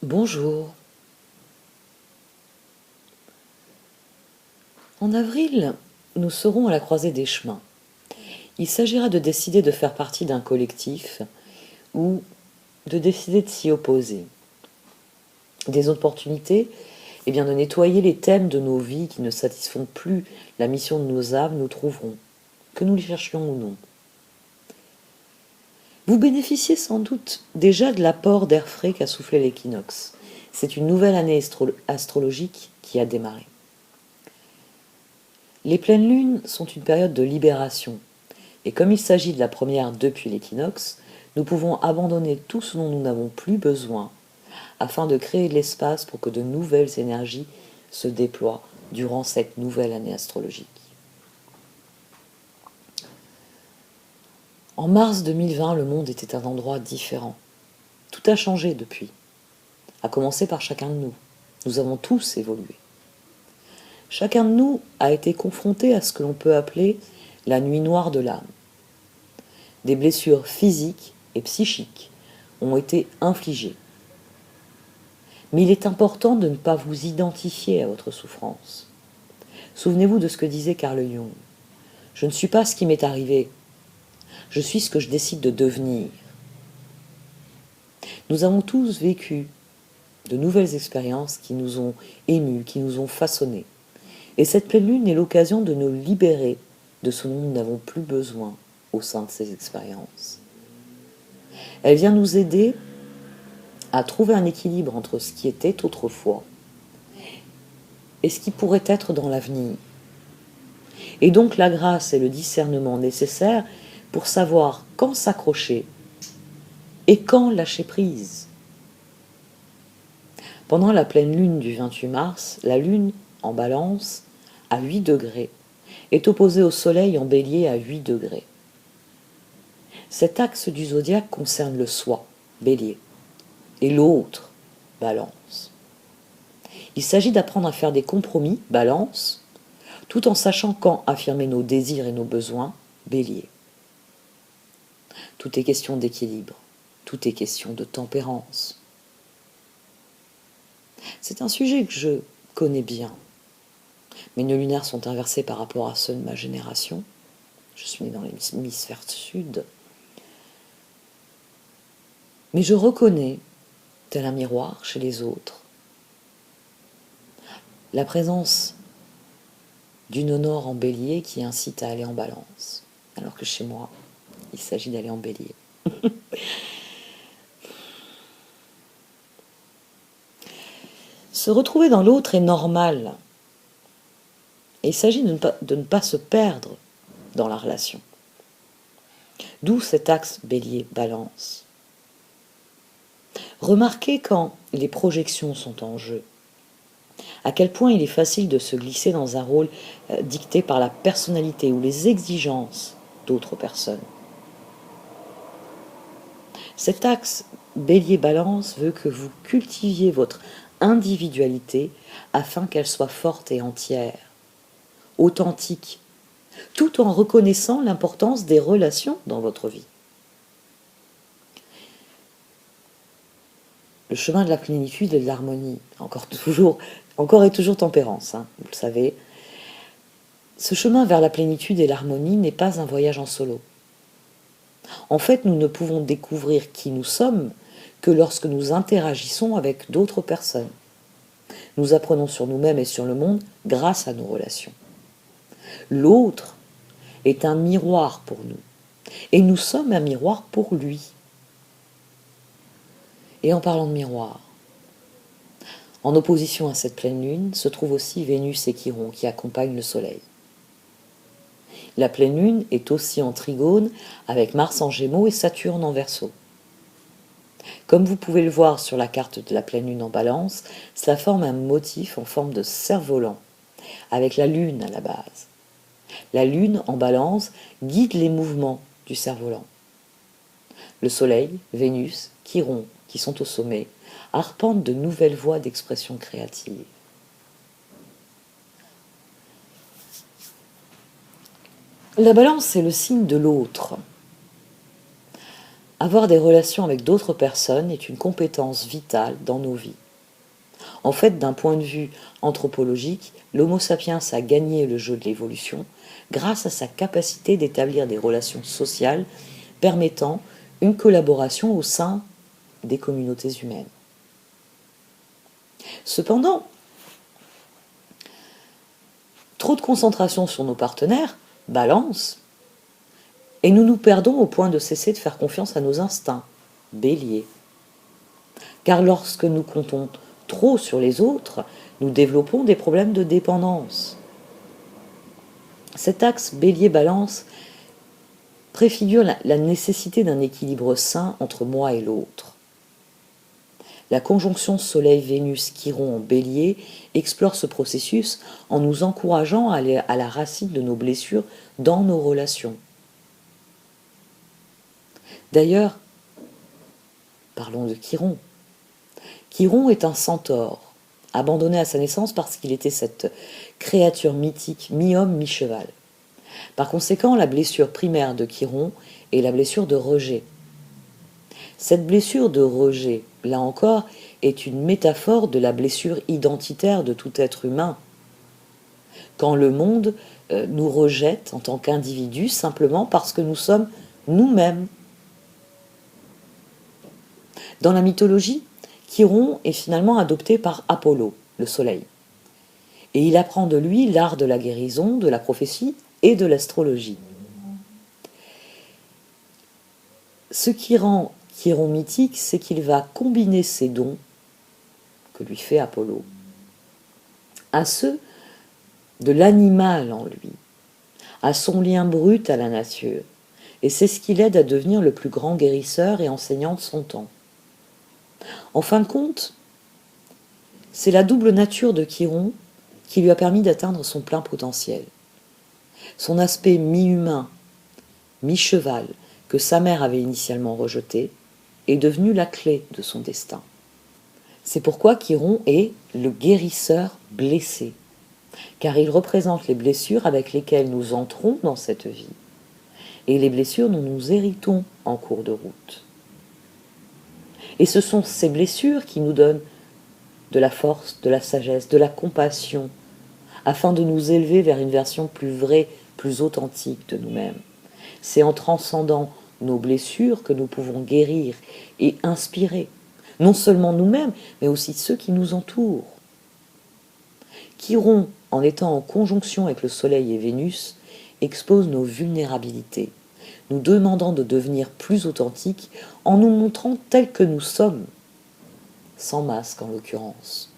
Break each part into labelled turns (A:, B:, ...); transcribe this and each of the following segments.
A: Bonjour. En avril, nous serons à la croisée des chemins. Il s'agira de décider de faire partie d'un collectif ou de décider de s'y opposer. Des opportunités, de nettoyer les thèmes de nos vies qui ne satisfont plus la mission de nos âmes, nous trouverons, que nous les cherchions ou non. Vous bénéficiez sans doute déjà de l'apport d'air frais qu'a soufflé l'équinoxe. C'est une nouvelle année astrologique qui a démarré. Les pleines lunes sont une période de libération, et comme il s'agit de la première depuis l'équinoxe, nous pouvons abandonner tout ce dont nous n'avons plus besoin, afin de créer de l'espace pour que de nouvelles énergies se déploient durant cette nouvelle année astrologique. En mars 2020, le monde était un endroit différent. Tout a changé depuis, à commencer par chacun de nous. Nous avons tous évolué. Chacun de nous a été confronté à ce que l'on peut appeler la nuit noire de l'âme. Des blessures physiques et psychiques ont été infligées. Mais il est important de ne pas vous identifier à votre souffrance. Souvenez-vous de ce que disait Carl Jung. Je ne suis pas ce qui m'est arrivé. Je suis ce que je décide de devenir. Nous avons tous vécu de nouvelles expériences qui nous ont émus, qui nous ont façonnés. Et cette pleine lune est l'occasion de nous libérer de ce dont nous n'avons plus besoin au sein de ces expériences. Elle vient nous aider à trouver un équilibre entre ce qui était autrefois et ce qui pourrait être dans l'avenir. Et donc la grâce et le discernement nécessaires pour savoir quand s'accrocher et quand lâcher prise. Pendant la pleine lune du 28 mars, la lune en balance à 8 degrés est opposée au soleil en bélier à 8 degrés. Cet axe du zodiaque concerne le soi, bélier, et l'autre, balance. Il s'agit d'apprendre à faire des compromis, balance, tout en sachant quand affirmer nos désirs et nos besoins, bélier. Tout est question d'équilibre, tout est question de tempérance. C'est un sujet que je connais bien. Mes nœuds lunaires sont inversés par rapport à ceux de ma génération. Je suis née dans l'hémisphère sud. Mais je reconnais, tel un miroir chez les autres, la présence d'une nord en bélier qui incite à aller en balance, alors que chez moi, il s'agit d'aller en bélier. Se retrouver dans l'autre est normal. Et il s'agit de ne pas se perdre dans la relation. D'où cet axe bélier-balance. Remarquez quand les projections sont en jeu, à quel point il est facile de se glisser dans un rôle dicté par la personnalité ou les exigences d'autres personnes. Cet axe bélier-balance veut que vous cultiviez votre individualité afin qu'elle soit forte et entière, authentique, tout en reconnaissant l'importance des relations dans votre vie. Le chemin de la plénitude et de l'harmonie, encore et toujours tempérance, vous le savez. Ce chemin vers la plénitude et l'harmonie n'est pas un voyage en solo. En fait, nous ne pouvons découvrir qui nous sommes que lorsque nous interagissons avec d'autres personnes. Nous apprenons sur nous-mêmes et sur le monde grâce à nos relations. L'autre est un miroir pour nous, et nous sommes un miroir pour lui. Et en parlant de miroir, en opposition à cette pleine lune se trouvent aussi Vénus et Chiron qui accompagnent le soleil. La pleine lune est aussi en trigone avec Mars en Gémeaux et Saturne en Verseau. Comme vous pouvez le voir sur la carte de la pleine lune en balance, cela forme un motif en forme de cerf-volant, avec la lune à la base. La lune en balance guide les mouvements du cerf-volant. Le soleil, Vénus, Chiron, qui sont au sommet, arpentent de nouvelles voies d'expression créative. La balance, c'est le signe de l'autre. Avoir des relations avec d'autres personnes est une compétence vitale dans nos vies. En fait, d'un point de vue anthropologique, l'Homo sapiens a gagné le jeu de l'évolution grâce à sa capacité d'établir des relations sociales permettant une collaboration au sein des communautés humaines. Cependant, trop de concentration sur nos partenaires balance, et nous nous perdons au point de cesser de faire confiance à nos instincts, bélier. Car lorsque nous comptons trop sur les autres, nous développons des problèmes de dépendance. Cet axe bélier-balance préfigure la nécessité d'un équilibre sain entre moi et l'autre. La conjonction Soleil-Vénus-Chiron en bélier explore ce processus en nous encourageant à aller à la racine de nos blessures dans nos relations. D'ailleurs, parlons de Chiron. Chiron est un centaure, abandonné à sa naissance parce qu'il était cette créature mythique, mi-homme, mi-cheval. Par conséquent, la blessure primaire de Chiron est la blessure de rejet. Cette blessure de rejet, là encore, est une métaphore de la blessure identitaire de tout être humain. Quand le monde nous rejette en tant qu'individus simplement parce que nous sommes nous-mêmes. Dans la mythologie, Chiron est finalement adopté par Apollo, le soleil. Et il apprend de lui l'art de la guérison, de la prophétie et de l'astrologie. Ce qui rend Chiron mythique, c'est qu'il va combiner ses dons, que lui fait Apollo, à ceux de l'animal en lui, à son lien brut à la nature. Et c'est ce qui l'aide à devenir le plus grand guérisseur et enseignant de son temps. En fin de compte, c'est la double nature de Chiron qui lui a permis d'atteindre son plein potentiel. Son aspect mi-humain, mi-cheval, que sa mère avait initialement rejeté, est devenu la clé de son destin. C'est pourquoi Chiron est le guérisseur blessé, car il représente les blessures avec lesquelles nous entrons dans cette vie, et les blessures dont nous héritons en cours de route. Et ce sont ces blessures qui nous donnent de la force, de la sagesse, de la compassion, afin de nous élever vers une version plus vraie, plus authentique de nous-mêmes. C'est en transcendant nos blessures que nous pouvons guérir et inspirer, non seulement nous-mêmes, mais aussi ceux qui nous entourent. Chiron, en étant en conjonction avec le Soleil et Vénus, expose nos vulnérabilités, nous demandant de devenir plus authentiques en nous montrant tels que nous sommes, sans masque en l'occurrence.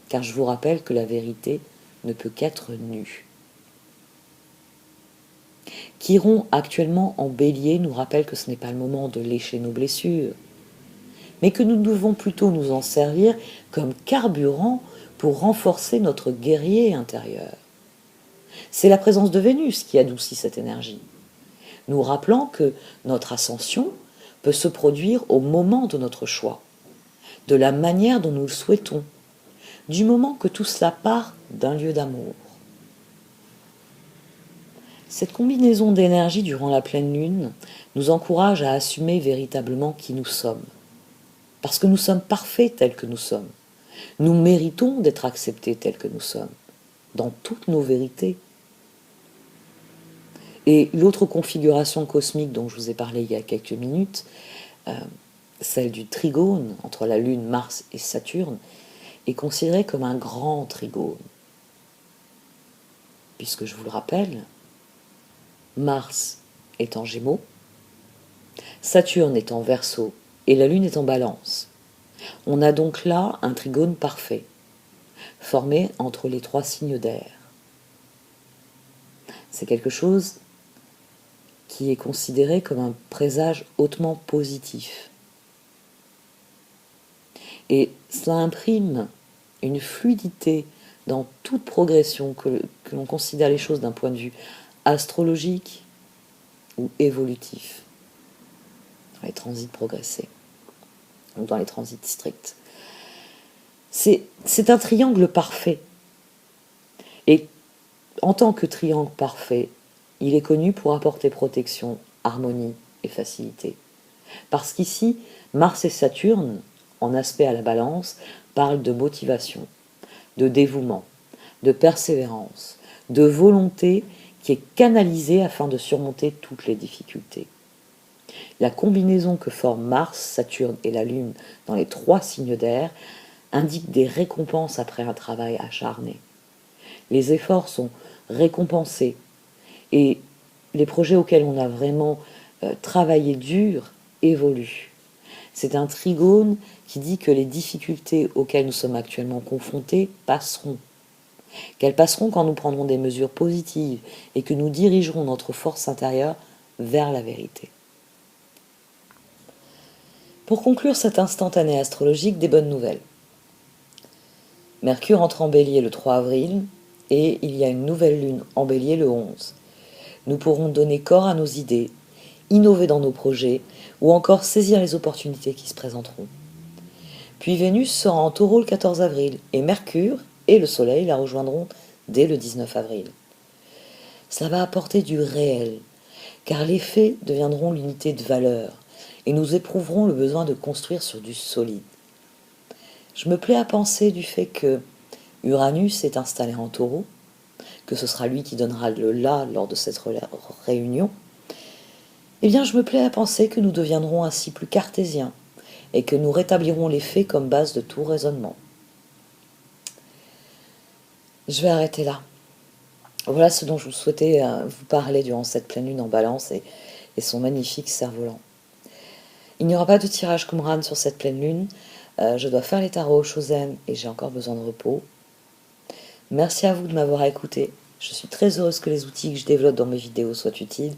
A: Car je vous rappelle que la vérité ne peut qu'être nue. Chiron, actuellement en bélier, nous rappelle que ce n'est pas le moment de lécher nos blessures, mais que nous devons plutôt nous en servir comme carburant pour renforcer notre guerrier intérieur. C'est la présence de Vénus qui adoucit cette énergie, nous rappelant que notre ascension peut se produire au moment de notre choix, de la manière dont nous le souhaitons, du moment que tout cela part d'un lieu d'amour. Cette combinaison d'énergie durant la pleine lune nous encourage à assumer véritablement qui nous sommes, parce que nous sommes parfaits tels que nous sommes. Nous méritons d'être acceptés tels que nous sommes, dans toutes nos vérités. Et l'autre configuration cosmique dont je vous ai parlé il y a quelques minutes, celle du trigone entre la Lune, Mars et Saturne, est considérée comme un grand trigone. Puisque je vous le rappelle, Mars est en Gémeaux, Saturne est en Verseau et la Lune est en Balance. On a donc là un trigone parfait, formé entre les trois signes d'air. C'est quelque chose qui est considéré comme un présage hautement positif. Et cela imprime une fluidité dans toute progression, que l'on considère les choses d'un point de vue astrologique ou évolutif, dans les transits progressés, ou dans les transits stricts. C'est un triangle parfait. Et en tant que triangle parfait, il est connu pour apporter protection, harmonie et facilité. Parce qu'ici, Mars et Saturne, en aspect à la balance, parlent de motivation, de dévouement, de persévérance, de volonté qui est canalisée afin de surmonter toutes les difficultés. La combinaison que forment Mars, Saturne et la Lune dans les 3 signes d'air indique des récompenses après un travail acharné. Les efforts sont récompensés et les projets auxquels on a vraiment travaillé dur évoluent. C'est un trigone qui dit que les difficultés auxquelles nous sommes actuellement confrontés passeront. Qu'elles passeront quand nous prendrons des mesures positives et que nous dirigerons notre force intérieure vers la vérité. Pour conclure cet instantané astrologique, des bonnes nouvelles. Mercure entre en Bélier le 3 avril et il y a une nouvelle lune en Bélier le 11. Nous pourrons donner corps à nos idées, innover dans nos projets ou encore saisir les opportunités qui se présenteront. Puis Vénus sera en Taureau le 14 avril et Mercure et le Soleil la rejoindront dès le 19 avril. Cela va apporter du réel, car les faits deviendront l'unité de valeur et nous éprouverons le besoin de construire sur du solide. Je me plais à penser du fait que Uranus est installé en Taureau, que ce sera lui qui donnera le là lors de cette réunion. Eh bien, je me plais à penser que nous deviendrons ainsi plus cartésiens et que nous rétablirons les faits comme base de tout raisonnement. Je vais arrêter là. Voilà ce dont je vous souhaitais vous parler durant cette pleine lune en Balance et son magnifique cerf-volant. Il n'y aura pas de tirage Qumran sur cette pleine lune. Je dois faire les tarots au Shozen et j'ai encore besoin de repos. Merci à vous de m'avoir écouté. Je suis très heureuse que les outils que je développe dans mes vidéos soient utiles.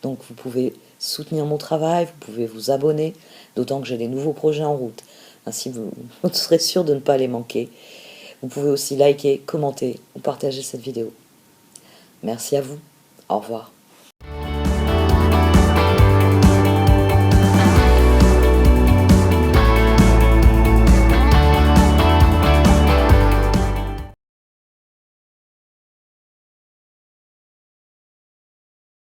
A: Donc vous pouvez soutenir mon travail, vous pouvez vous abonner, d'autant que j'ai des nouveaux projets en route. Ainsi vous serez sûr de ne pas les manquer. Vous pouvez aussi liker, commenter ou partager cette vidéo. Merci à vous. Au revoir.